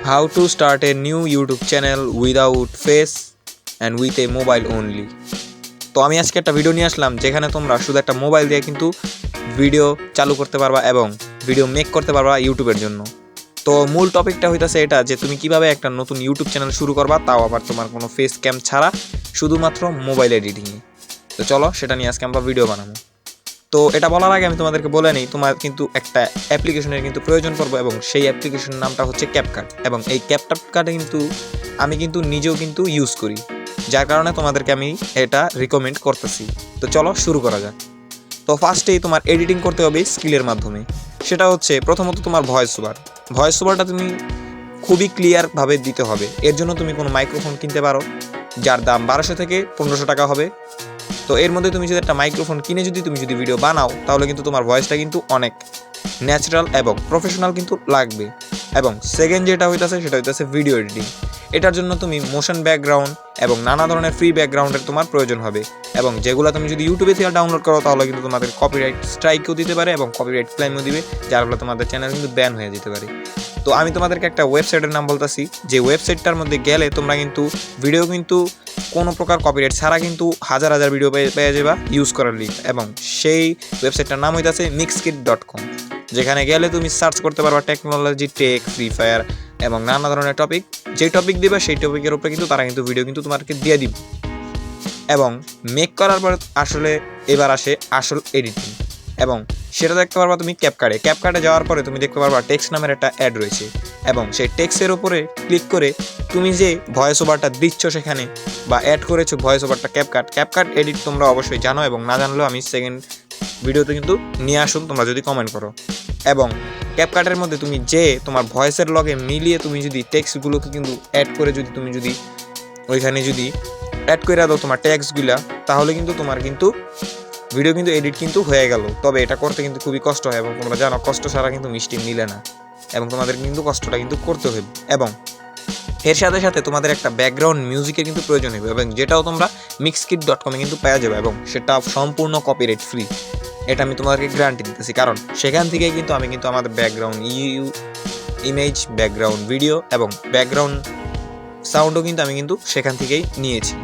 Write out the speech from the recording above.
How to start a new YouTube channel without face and with a mobile only. তো আমি আজকে একটা video নিয়ে আসলাম যেখানে তোমরা শুধু একটা মোবাইল দিয়ে কিন্তু ভিডিও চালু করতে পারবা এবং ভিডিও মেক করতে পারবা ইউটিউবের জন্য। তো মূল টপিকটা হইতাছে এটা যে তুমি কিভাবে একটা নতুন ইউটিউব চ্যানেল শুরু করবা, তাও আবার তোমার কোনো ফেস ক্যাম ছাড়া, শুধুমাত্র মোবাইল এডিটিংয়ে। তো চলো সেটা নিয়ে আজকে আমরা ভিডিও বানাবো। তো এটা বলার আগে আমি তোমাদেরকে বলে নিই, তোমার কিন্তু একটা অ্যাপ্লিকেশনের কিন্তু প্রয়োজন পড়বে এবং সেই অ্যাপ্লিকেশনের নামটা হচ্ছে ক্যাপকাট। এবং এই ক্যাপকাটে কিন্তু আমি কিন্তু নিজেও কিন্তু ইউজ করি, যার কারণে তোমাদেরকে আমি এটা রিকমেন্ড করতেছি। তো চলো শুরু করা যাক। তো ফার্স্টেই তোমার এডিটিং করতে হবে স্কিলের মাধ্যমে। সেটা হচ্ছে প্রথমত তোমার ভয়েস ওভারটা তুমি খুবই ক্লিয়ারভাবে দিতে হবে। এর জন্য তুমি কোনো মাইক্রোফোন কিনতে পারো, যার দাম 1200 থেকে 1500 টাকা হবে। তো এর মধ্যে তুমি যদি একটা মাইক্রোফোন কিনে তুমি যদি ভিডিও বানাও, তাহলে কিন্তু তোমার ভয়েসটা কিন্তু অনেক ন্যাচারাল এবং প্রফেশনাল কিন্তু লাগবে। এবং সেকেন্ড যেটা হইতাছে সেটা হইতাছে ভিডিও এডিটিং। এটার জন্য তুমি মোশন ব্যাকগ্রাউন্ড এবং নানা ধরনের ফ্রি ব্যাকগ্রাউন্ডের তোমার প্রয়োজন হবে, এবং যেগুলো তুমি যদি ইউটিউবে থেকে ডাউনলোড করো তাহলে কিন্তু তোমাদের কপিরাইট স্ট্রাইকও দিতে পারে এবং কপিরাইট ক্লেমও দিবে, যার ফলে তোমাদের চ্যানেল কিন্তু ব্যান হয়ে যেতে পারে। তো আমি তোমাদেরকে একটা ওয়েবসাইটের নাম বলতেছি, যে ওয়েবসাইটটার মধ্যে গেলে তোমরা কিন্তু ভিডিও কিন্তু কোনো প্রকার কপিরাইট ছাড়া কিন্তু হাজার হাজার ভিডিও পেয়ে যাবা ইউজ করার লিঙ্ক। এবং সেই ওয়েবসাইটটার নাম হইতাছে mixkit.com, যেখানে গেলে তুমি সার্চ করতে পারবা টেকনোলজি, টেক, ফ্রি ফায়ার এবং নানা ধরনের টপিক। যে টপিক দিবে সেই টপিকের উপরে কিন্তু তারা কিন্তু ভিডিও কিন্তু তোমাকে দিয়ে দিবে। এবং মেক করার পর এবার আসে আসল এডিটিং, এবং সেটা দেখতে পারবা তুমি ক্যাপকাটে যাওয়ার পরে তুমি দেখতে পারবা টেক্সট নামের একটা অ্যাড রয়েছে, এবং সেই টেক্সটের উপরে ক্লিক করে তুমি যে ভয়েস ওভারটা দিচ্ছ সেখানে বা অ্যাড করেছো ভয়েস ওভারটা ক্যাপকাট এডিট তোমরা অবশ্যই জানো, এবং না জানলেও আমি সেকেন্ড ভিডিওতে কিন্তু নিয়ে আসুন তোমরা যদি কমেন্ট করো। এবং ক্যাপকাটের মধ্যে তুমি যে তোমার ভয়েসের লগে মিলিয়ে তুমি যদি টেক্সটগুলোকে কিন্তু অ্যাড করে তুমি যদি ওইখানে যদি অ্যাড করে দাও তোমার টেক্সটগুলা, তাহলে কিন্তু তোমার কিন্তু ভিডিও কিন্তু এডিট কিন্তু হয়ে গেল। তবে এটা করতে কিন্তু খুবই কষ্ট হয়, এবং তোমরা জানো কষ্ট ছাড়া কিন্তু মিষ্টি মিলে না, এবং তোমাদের কিন্তু কষ্টটা কিন্তু করতে হবে। এবং এর সাথে সাথে তোমাদের একটা ব্যাকগ্রাউন্ড মিউজিকের কিন্তু প্রয়োজন হবে, এবং যেটাও তোমরা mixkit.com কিন্তু পেয়ে যাবে, এবং সেটা সম্পূর্ণ কপিরাইট ফ্রি। এটা আমি তোমাদেরকে গ্যারান্টি দিতেছি, কারণ সেখান থেকেই কিন্তু আমি কিন্তু আমাদের ব্যাকগ্রাউন্ড ইমেজ, ব্যাকগ্রাউন্ড ভিডিও এবং ব্যাকগ্রাউন্ড সাউন্ডও কিন্তু আমি কিন্তু সেখান থেকেই নিয়েছি।